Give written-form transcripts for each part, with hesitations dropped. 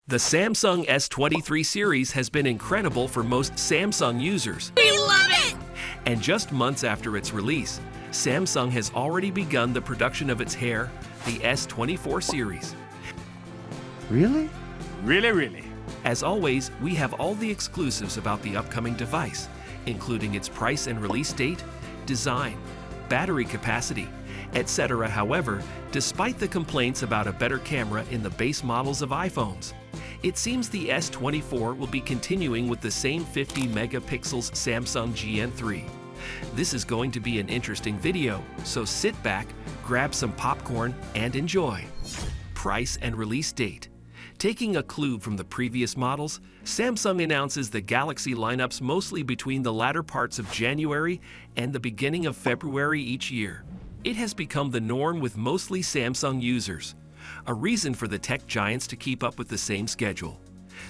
The Samsung S23 series has been incredible for most Samsung users. We love it! And just months after its release, Samsung has already begun the production of its heir, the S24 series. Really? Really? As always, we have all the exclusives about the upcoming device, including its price and release date, design, battery capacity, etc. However, despite the complaints about a better camera in the base models of iPhones, it seems the S24 will be continuing with the same 50 megapixels Samsung GN3. This is going to be an interesting video, so sit back, grab some popcorn, and enjoy. Price and release date. Taking a clue from the previous models, Samsung announces the Galaxy lineups mostly between the latter parts of January and the beginning of February each year. It has become the norm with mostly Samsung users, a reason for the tech giants to keep up with the same schedule.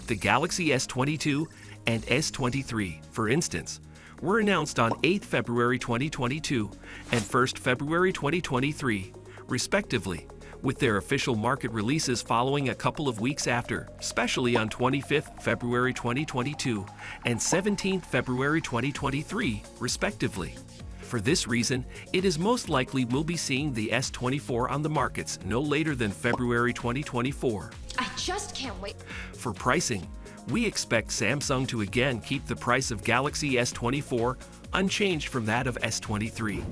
The Galaxy S22 and S23, for instance, were announced on 8 February 2022 and 1 February 2023, respectively, with their official market releases following a couple of weeks after, especially on 25 February 2022 and 17 February 2023, respectively. For this reason, it is most likely we'll be seeing the S24 on the markets no later than February 2024. I just can't wait. For pricing, we expect Samsung to again keep the price of Galaxy S24 unchanged from that of S23,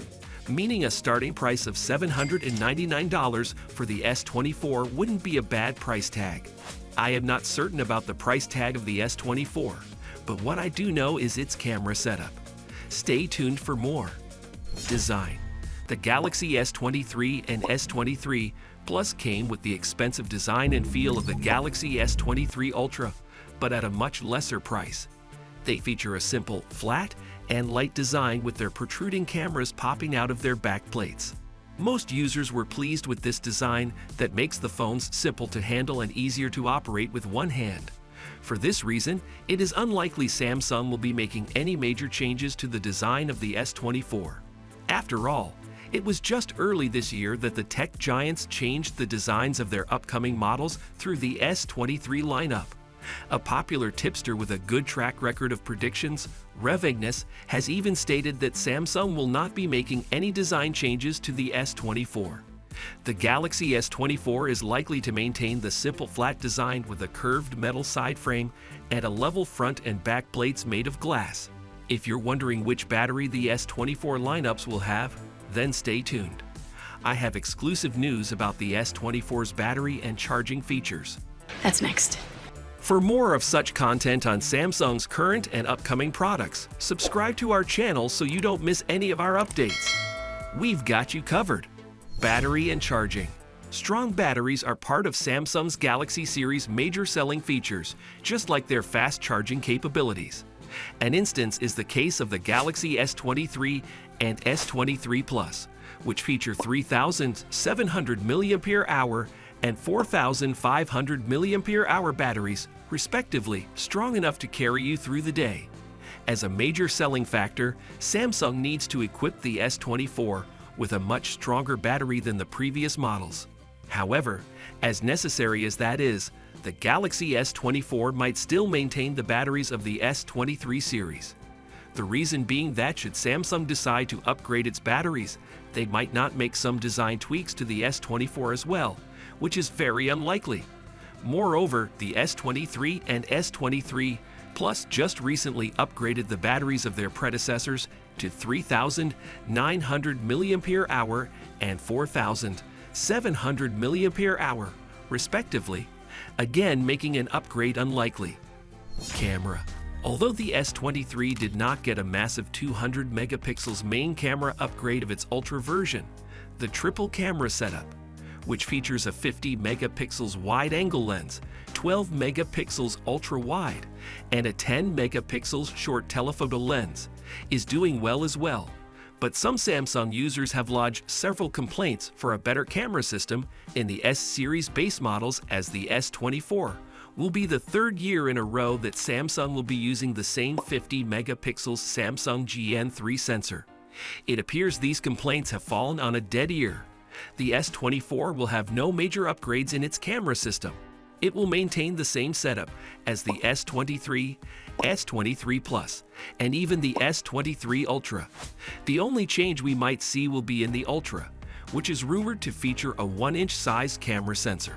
meaning a starting price of $799 for the S24 wouldn't be a bad price tag. I am not certain about the price tag of the S24, but what I do know is its camera setup. Stay tuned for more. Design. The Galaxy S23 and S23 Plus came with the expensive design and feel of the Galaxy S23 Ultra, but at a much lesser price. They feature a simple, flat, and light design with their protruding cameras popping out of their back plates. Most users were pleased with this design that makes the phones simple to handle and easier to operate with one hand. For this reason, it is unlikely Samsung will be making any major changes to the design of the S24. After all, it was just early this year that the tech giants changed the designs of their upcoming models through the S23 lineup. A popular tipster with a good track record of predictions, Rev Ignis, has even stated that Samsung will not be making any design changes to the S24. The Galaxy S24 is likely to maintain the simple flat design with a curved metal side frame and a level front and back plates made of glass. If you're wondering which battery the S24 lineups will have, then stay tuned. I have exclusive news about the S24's battery and charging features. That's next. For more of such content on Samsung's current and upcoming products, subscribe to our channel so you don't miss any of our updates. We've got you covered. Battery and charging. Strong batteries are part of Samsung's Galaxy series' major selling features, just like their fast charging capabilities. An instance is the case of the Galaxy S23 and S23 Plus, which feature 3,700 mAh and 4,500 mAh batteries, respectively, strong enough to carry you through the day. As a major selling factor, Samsung needs to equip the S24 with a much stronger battery than the previous models. However, as necessary as that is, the Galaxy S24 might still maintain the batteries of the S23 series. The reason being that should Samsung decide to upgrade its batteries, they might not make some design tweaks to the S24 as well, which is very unlikely. Moreover, the S23 and S23 Plus just recently upgraded the batteries of their predecessors to 3,900 mAh and 4,700 mAh, respectively, again making an upgrade unlikely. Camera. Although the S23 did not get a massive 200 megapixels main camera upgrade of its Ultra version, the triple camera setup, which features a 50 megapixels wide-angle lens, 12 megapixels ultra-wide, and a 10 megapixels short telephoto lens, is doing well as well. But some Samsung users have lodged several complaints for a better camera system in the S-series base models, as the S24 will be the third year in a row that Samsung will be using the same 50 megapixels Samsung GN3 sensor. It appears these complaints have fallen on a dead ear. The S24 will have no major upgrades in its camera system. It will maintain the same setup as the S23, S23 Plus, and even the S23 Ultra. The only change we might see will be in the Ultra, which is rumored to feature a 1-inch size camera sensor.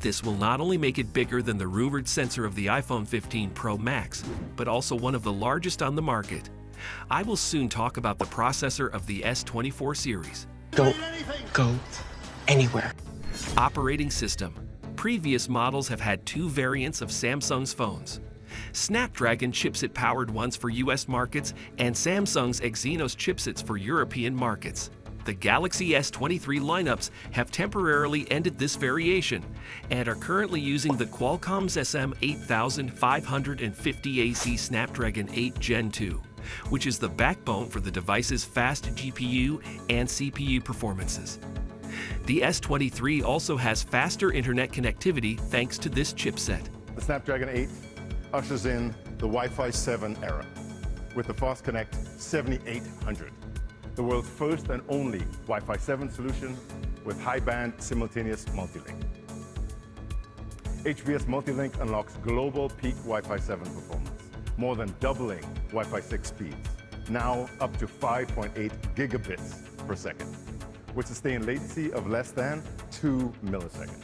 This will not only make it bigger than the rumored sensor of the iPhone 15 Pro Max, but also one of the largest on the market. I will soon talk about the processor of the S24 series. Go anywhere. Operating system. Previous models have had 2 variants of Samsung's phones. Snapdragon chipset-powered ones for US markets and Samsung's Exynos chipsets for European markets. The Galaxy S23 lineups have temporarily ended this variation and are currently using the Qualcomm's SM8550AC Snapdragon 8 Gen 2, which is the backbone for the device's fast GPU and CPU performances. The S23 also has faster internet connectivity thanks to this chipset. The Snapdragon 8 ushers in the Wi-Fi 7 era with the Fast Connect 7800, the world's first and only Wi-Fi 7 solution with high-band simultaneous multi-link. HBS multi-link unlocks global peak Wi-Fi 7 performance, more than doubling Wi-Fi 6 speeds, now up to 5.8 gigabits per second, with sustained latency of less than 2 milliseconds.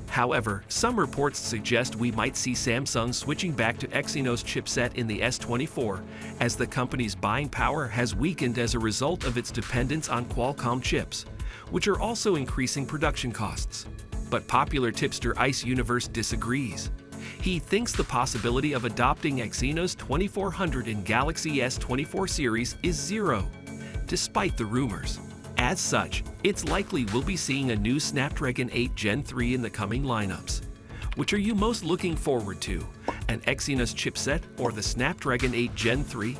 However, some reports suggest we might see Samsung switching back to Exynos chipset in the S24, as the company's buying power has weakened as a result of its dependence on Qualcomm chips, which are also increasing production costs. But popular tipster Ice Universe disagrees. He thinks the possibility of adopting Exynos 2400 in Galaxy S24 series is 0, despite the rumors. As such, it's likely we'll be seeing a new Snapdragon 8 Gen 3 in the coming lineups. Which are you most looking forward to? An Exynos chipset or the Snapdragon 8 Gen 3?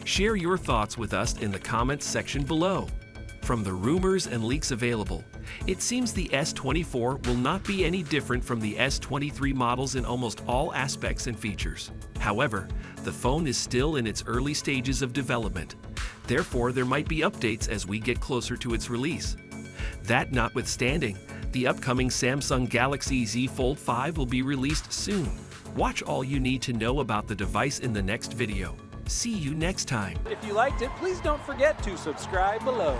Share your thoughts with us in the comments section below. From the rumors and leaks available, it seems the S24 will not be any different from the S23 models in almost all aspects and features. However, the phone is still in its early stages of development. Therefore, there might be updates as we get closer to its release. That notwithstanding, the upcoming Samsung Galaxy Z Fold 5 will be released soon. Watch all you need to know about the device in the next video. See you next time. If you liked it, please don't forget to subscribe below.